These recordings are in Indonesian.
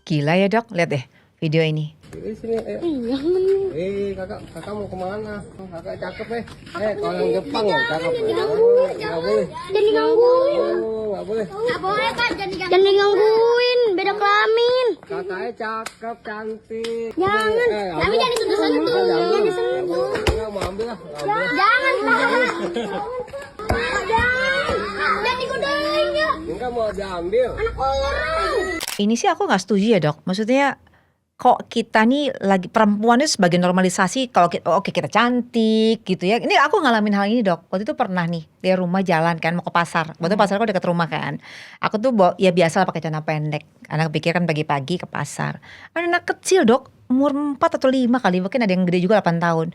Gila ya dok, lihat deh video ini. Di sini, ayo. Kakak mau kemana? Kakak cakep kalau yang Jepang loh, cakep. Nggak boleh. Jangan digangguin. Nggak boleh. Nggak boleh kan, jangan digangguin. Beda kelamin. Kakaknya cakep, cantik. Jangan. Tapi jangan disentuh-sentuh. Jangan disentuh. Nggak mau ambil lah. Jangan. Jangan digodain ya. Enggak mau diambil. Anak orang. Ini sih aku nggak setuju ya dok. Maksudnya kok kita nih lagi perempuan itu sebagai normalisasi kalau kita, oke kita cantik gitu ya. Ini aku ngalamin hal ini dok. Waktu itu pernah nih di rumah jalan kan mau ke pasar. Waktu itu pasar aku dekat rumah kan. Aku tuh ya biasa lah pakai celana pendek. Anak pikir kan pagi-pagi ke pasar. Ada anak kecil dok, umur 4 atau 5 kali, mungkin ada yang gede juga 8 tahun.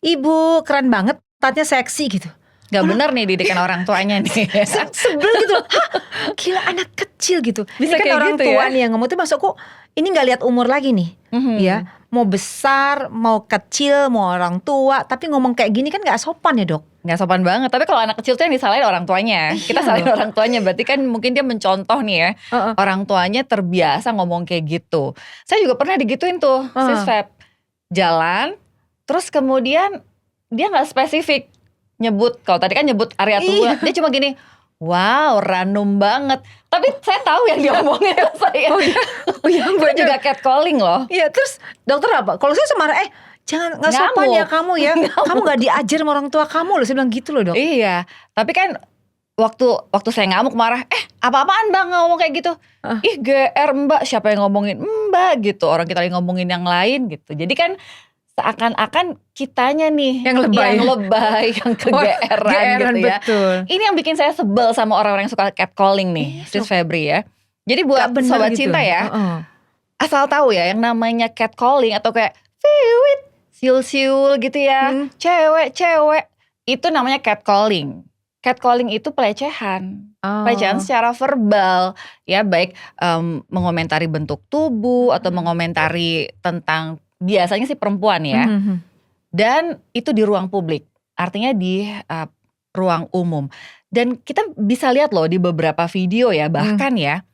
Ibu keren banget, tatnya seksi gitu. Gak bener nih didikan orang tuanya nih. Sebel gitu loh. Hah, gila anak kecil gitu. Bisa Ini kan kayak orang gitu tua ya? nih yang ngomong tuh, maksudku ini gak lihat umur lagi nih. Ya, mau besar, mau kecil, mau orang tua, tapi ngomong kayak gini kan gak sopan ya dok. Gak sopan banget. Tapi kalau anak kecil tuh yang disalahin orang tuanya. Kita salahin orang tuanya. Berarti kan mungkin dia mencontoh nih ya. Orang tuanya terbiasa ngomong kayak gitu. Saya juga pernah digituin tuh, sis Feb. Jalan, terus kemudian dia gak spesifik nyebut. Kalau tadi kan nyebut area tua, dia cuma gini, wow random banget. Tapi saya tahu yang dia ngomongin ke saya. Oh iya, Itu juga catcalling loh. Iya, terus dokter apa? Kalau saya semarah, jangan gak sopan Ngamuk. ya kamu ya. Kamu gak diajar sama orang tua kamu loh. Saya bilang gitu loh dok. Iya, tapi kan waktu saya ngamuk marah, apa-apaan bang ngomong kayak gitu? Ih GR mbak, siapa yang ngomongin mbak gitu? Orang kita lagi ngomongin yang lain gitu. Jadi kan seakan-akan kitanya nih Yang lebay. yang kegeeran gitu ya. Betul. Ini yang bikin saya sebel sama orang-orang yang suka catcalling nih, Sis Febri ya. Jadi buat Gak bener sobat gitu. cinta ya, asal tahu ya yang namanya catcalling atau kayak fiwit, siul-siul gitu ya, cewek-cewek, itu namanya catcalling. Catcalling itu pelecehan. Pelecehan secara verbal ya, baik mengomentari bentuk tubuh atau mengomentari tentang biasanya sih perempuan ya. Dan itu di ruang publik, artinya di ruang umum. Dan kita bisa lihat loh di beberapa video ya, bahkan ya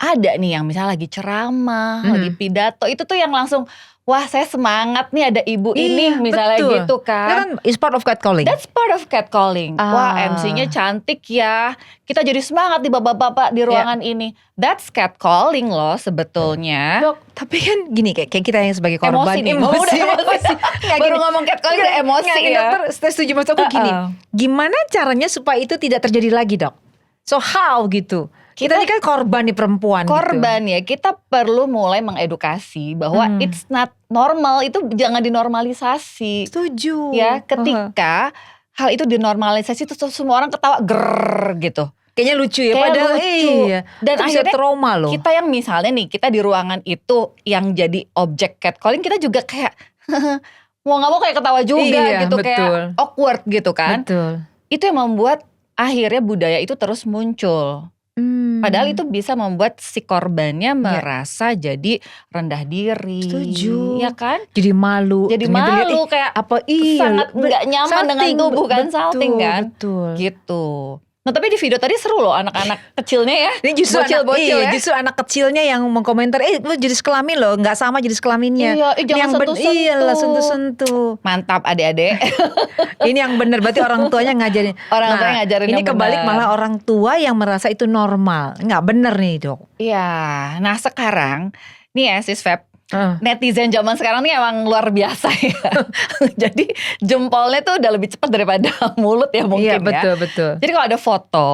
ada nih yang misalnya lagi ceramah, lagi pidato, itu tuh yang langsung wah saya semangat nih ada ibu ini misalnya betul. gitu Itu kan. kan is part of catcalling. That's part of catcalling. Wah MC-nya cantik ya, kita jadi semangat di bapak-bapak di ruangan ini. That's catcalling loh sebetulnya. Dok, tapi kan gini kayak kita yang sebagai korban Emosi nih, udah emosi. Nggak, Baru gini. ngomong catcalling udah emosi Nggak, ya. Dokter, saya setuju maksud aku gini. Gimana caranya supaya itu tidak terjadi lagi dok? So how gitu? Kita ini kan korban nih perempuan Korban ya, kita perlu mulai mengedukasi bahwa it's not normal, itu jangan dinormalisasi. Setuju. Ya, ketika hal itu dinormalisasi itu semua orang ketawa grrr gitu. Kayaknya lucu ya, Kayak padahal lucu. iya. Dan Itu bisa akhirnya trauma loh. Kita yang misalnya nih, kita di ruangan itu yang jadi objek catcalling, kita juga kayak mau gak mau kayak ketawa juga Iya, gitu, betul. kayak awkward gitu kan. Betul. Itu yang membuat akhirnya budaya itu terus muncul. Padahal itu bisa membuat si korbannya merasa jadi rendah diri. Setuju. Ya kan? Jadi malu. Jadi Ternyata lihat, malu kayak apa iya sangat nggak nyaman dengan tubuh kan, salting kan. Betul. Gitu. Nah tapi di video tadi seru loh anak-anak kecilnya ya. Ini justru bocil-bocil ya. justru anak kecilnya yang mengkomentar, lu jenis kelamin loh, nggak sama jenis kelaminnya. Iya, Ini jangan yang sentuh-sentuh. Iya lah, sentuh-sentuh. Mantap adik-adik. Ini yang benar, berarti orang tuanya ngajarin. Orang tuanya ngajarin ini yang kebalik benar. malah orang tua yang merasa itu normal. Nggak bener nih dok. Iya. Nah sekarang nih ya Sis Feb, netizen zaman sekarang nih emang luar biasa ya. Jadi jempolnya tuh udah lebih cepat daripada mulut ya mungkin Iya betul ya. betul. Jadi kalau ada foto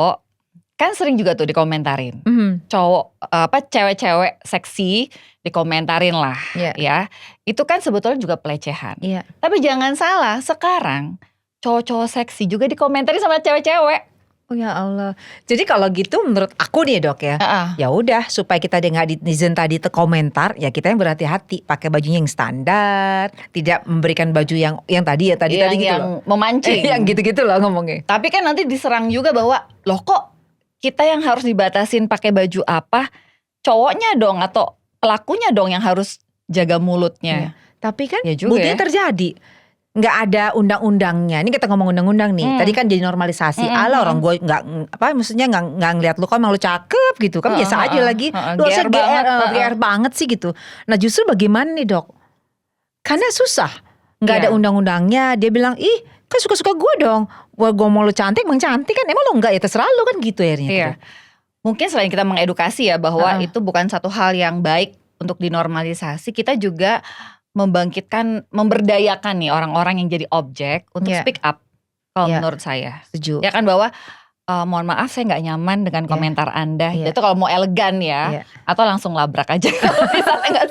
kan sering juga tuh dikomentarin. Cowok cewek-cewek seksi dikomentarin lah ya. Itu kan sebetulnya juga pelecehan. Iya. Tapi jangan salah, sekarang cowok-cowok seksi juga dikomentarin sama cewek-cewek. Oh ya Allah. Jadi kalau gitu menurut aku nih dok ya, ya udah supaya kita nggak netizen tadi komentar, ya kita yang berhati-hati, pakai bajunya yang standar, tidak memberikan baju yang tadi gitu yang loh. memancing. Yang gitu-gitu loh ngomongnya. Tapi kan nanti diserang juga bahwa loh kok kita yang harus dibatasin pakai baju apa, cowoknya dong atau pelakunya dong yang harus jaga mulutnya. Tapi kan Ya juga buktinya ya. terjadi. nggak ada undang-undangnya. Ini kita ngomong undang-undang nih. Tadi kan jadi normalisasi. Ala orang gue nggak maksudnya nggak ngeliat lu kan, emang lu cakep gitu kan, biasa aja lagi. Lu harusnya GR banget sih gitu. Nah justru bagaimana nih dok? Karena susah, nggak ada undang-undangnya. Dia bilang ih kan suka-suka gue dong. Gue mau lu cantik, emang cantik kan? Emang lu nggak ya terserah lu kan gitu akhirnya. Iya. Mungkin selain kita mengedukasi ya bahwa itu bukan satu hal yang baik untuk dinormalisasi, kita juga memberdayakan nih orang-orang yang jadi objek untuk speak up. Kalau menurut saya, setuju. Ya kan bahwa mohon maaf saya nggak nyaman dengan komentar Anda. Itu kalau mau elegan ya, atau langsung labrak aja. Misalnya nggak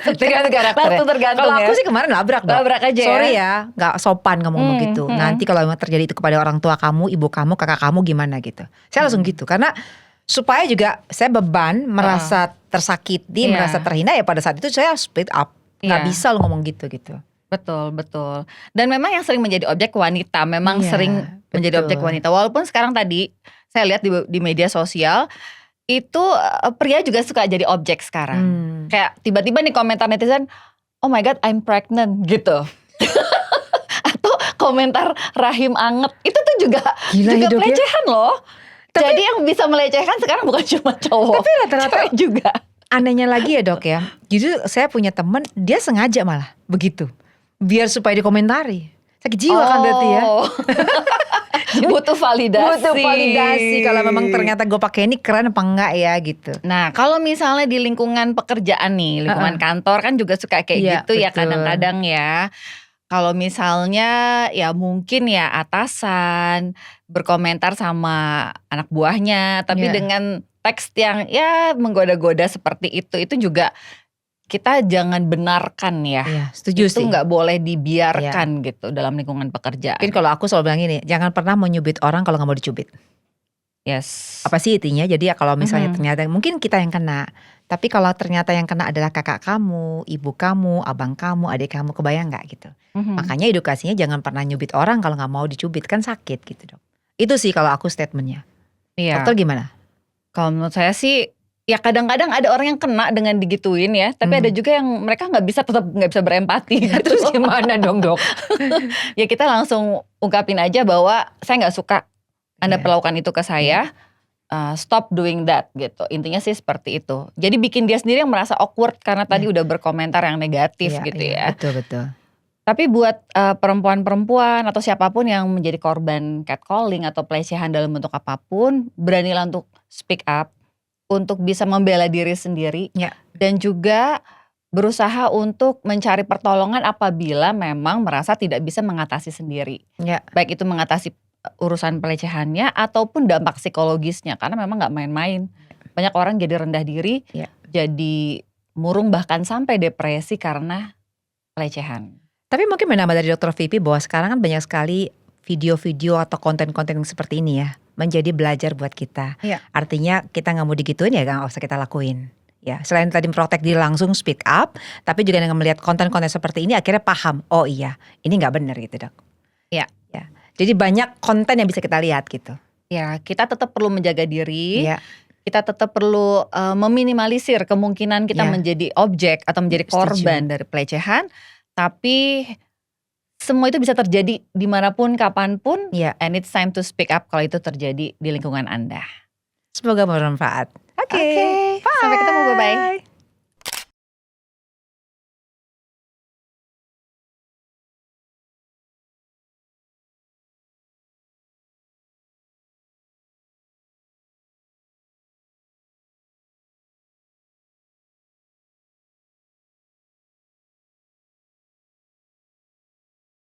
tergantung. Kalau aku sih kemarin labrak dong. Labrak aja. Sorry ya, nggak sopan ngomong gitu. Nanti kalau memang terjadi itu kepada orang tua kamu, ibu kamu, kakak kamu gimana gitu. Saya langsung gitu karena supaya juga saya beban, merasa tersakiti, merasa terhina ya pada saat itu saya speak up. Nggak bisa lo ngomong gitu. Betul. Dan memang yang sering menjadi objek wanita, memang sering menjadi objek wanita. Walaupun sekarang tadi saya lihat di media sosial itu pria juga suka jadi objek sekarang. Kayak tiba-tiba nih komentar netizen, oh my god I'm pregnant gitu. Atau komentar rahim anget, itu tuh juga pelecehan loh. Jadi yang bisa melecehkan sekarang bukan cuma cowok, tapi rata-rata juga. Anehnya lagi ya dok ya, justru saya punya temen dia sengaja malah begitu, biar supaya dikomentari. Sakit jiwa kan berarti ya. Butuh validasi. Kalau memang ternyata gue pakai ini keren apa enggak ya gitu. Nah kalau misalnya di lingkungan pekerjaan nih, lingkungan kantor kan juga suka kayak gitu ya kadang-kadang ya. Kalau misalnya ya mungkin ya atasan berkomentar sama anak buahnya, tapi dengan teks yang ya menggoda-goda seperti itu juga kita jangan benarkan ya. Setuju itu sih. nggak boleh dibiarkan gitu dalam lingkungan pekerjaan. Mungkin kalau aku selalu bilang ini, jangan pernah mau nyubit orang kalau nggak mau dicubit. Yes. Apa sih intinya? Jadi ya kalau misalnya ternyata mungkin kita yang kena, tapi kalau ternyata yang kena adalah kakak kamu, ibu kamu, abang kamu, adik kamu, kebayang nggak gitu? Makanya edukasinya jangan pernah nyubit orang kalau nggak mau dicubit, kan sakit gitu dok. Itu sih kalau aku statementnya. Dokter gimana? Kalau menurut saya sih ya kadang-kadang ada orang yang kena dengan digituin ya, tapi ada juga yang mereka tetap nggak bisa berempati. Terus gimana dong dok? Ya kita langsung ungkapin aja bahwa saya nggak suka Anda perlakukan itu ke saya. Stop doing that gitu. Intinya sih seperti itu. Jadi bikin dia sendiri yang merasa awkward karena tadi udah berkomentar yang negatif gitu ya. Betul. Tapi buat perempuan-perempuan atau siapapun yang menjadi korban catcalling atau pelecehan dalam bentuk apapun, beranilah untuk speak up, untuk bisa membela diri sendiri, dan juga berusaha untuk mencari pertolongan apabila memang merasa tidak bisa mengatasi sendiri. Baik itu mengatasi urusan pelecehannya ataupun dampak psikologisnya, karena memang nggak main-main. Banyak orang jadi rendah diri, jadi murung bahkan sampai depresi karena pelecehan. Tapi mungkin menambah dari Dr. Vivi bahwa sekarang kan banyak sekali video-video atau konten-konten yang seperti ini ya, menjadi belajar buat kita. Artinya kita nggak mau digituin ya nggak usah kita lakuin. Ya, selain tadi protek diri langsung speak up, tapi juga dengan melihat konten-konten seperti ini akhirnya paham, oh iya ini nggak benar gitu dok. Ya. Jadi banyak konten yang bisa kita lihat gitu. Ya, kita tetap perlu menjaga diri. Kita tetap perlu meminimalisir kemungkinan kita menjadi objek atau menjadi korban dari pelecehan. Tapi semua itu bisa terjadi dimanapun, kapanpun. And it's time to speak up kalau itu terjadi di lingkungan Anda. Semoga bermanfaat. Oke. Sampai ketemu, bye-bye.